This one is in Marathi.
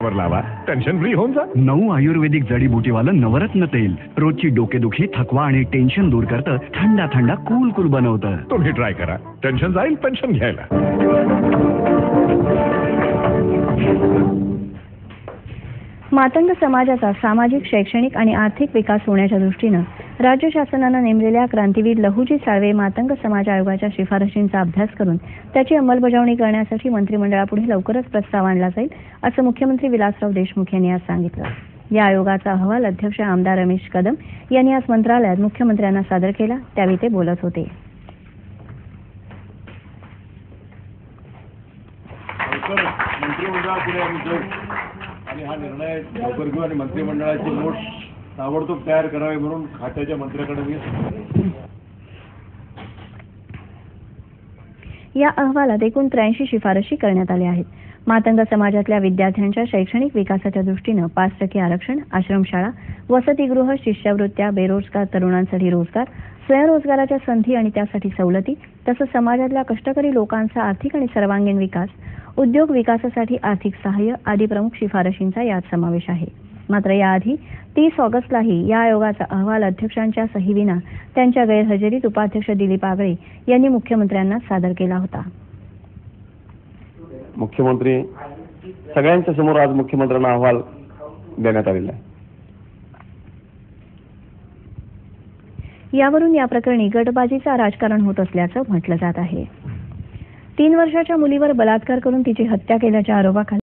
वर लावा, टेन्शन फ्री होऊन जा. 9 आयुर्वेदिक जडीबुटीवालं नवरत्न तेल रोजची डोकेदुखी, थकवा आणि टेन्शन दूर करतं. थंडा थंडा कूल कूल बनवतं. तुम्ही ट्राय करा, टेन्शन जाईल पेन्शन घ्यायला. मातंग समाजाचा सामाजिक, शैक्षणिक आणि आर्थिक विकास होण्याच्या दृष्टीनं राज्य शासनानं नेमलेल्या क्रांतीवीर लहुजी साळवे मातंग समाज आयोगाच्या शिफारशींचा अभ्यास करून त्याची अंमलबजावणी करण्यासाठी मंत्रिमंडळापुढे लवकरच प्रस्ताव आणला जाईल, असं मुख्यमंत्री विलासराव देशमुख यांनी आज सांगितलं. या आयोगाचा अहवाल अध्यक्ष आमदार रमेश कदम यांनी आज मंत्रालयात मुख्यमंत्र्यांना सादर केला, त्यावेळी ते बोलत होते. आणि हा निर्णय लवकर घेऊ आणि मंत्रिमंडळाची नोट ताबडतोब तयार करावी म्हणून खात्याच्या मंत्र्याकडे मी. या अहवालात एकूण 83 शिफारशी करण्यात आल्या आहेत. मातंग समाजातल्या विद्यार्थ्यांच्या शैक्षणिक विकासाच्या दृष्टीनं 5% आरक्षण, आश्रमशाळा, वसतिगृह, शिष्यवृत्त्या, बेरोजगार तरुणांसाठी रोजगार, स्वयंरोजगाराच्या संधी आणि त्यासाठी सवलती, तसंच समाजातल्या कष्टकरी लोकांचा आर्थिक आणि सर्वांगीण विकास, उद्योग विकासासाठी आर्थिक सहाय्य आदी प्रमुख शिफारशींचा यात समावेश आहे. मात्र याआधी 30 ऑगस्टलाही या आयोगाचा अहवाल अध्यक्षांच्या सहीविना त्यांच्या गैरहजेरीत उपाध्यक्ष दिलीप आगळे यांनी मुख्यमंत्र्यांना सादर केला होता. मुख्यमंत्री सगळ्यांच्या समोर आज मुख्यमंत्र्यांना अहवाल देण्यात आलेला आहे. यावरून या प्रकरणी गटबाजीचा राजकारण होत असल्याचं म्हटलं जात आहे. 3 वर्षाच्या मुलीवर बलात्कार करून तिची हत्या केल्याच्या आरोपाखाली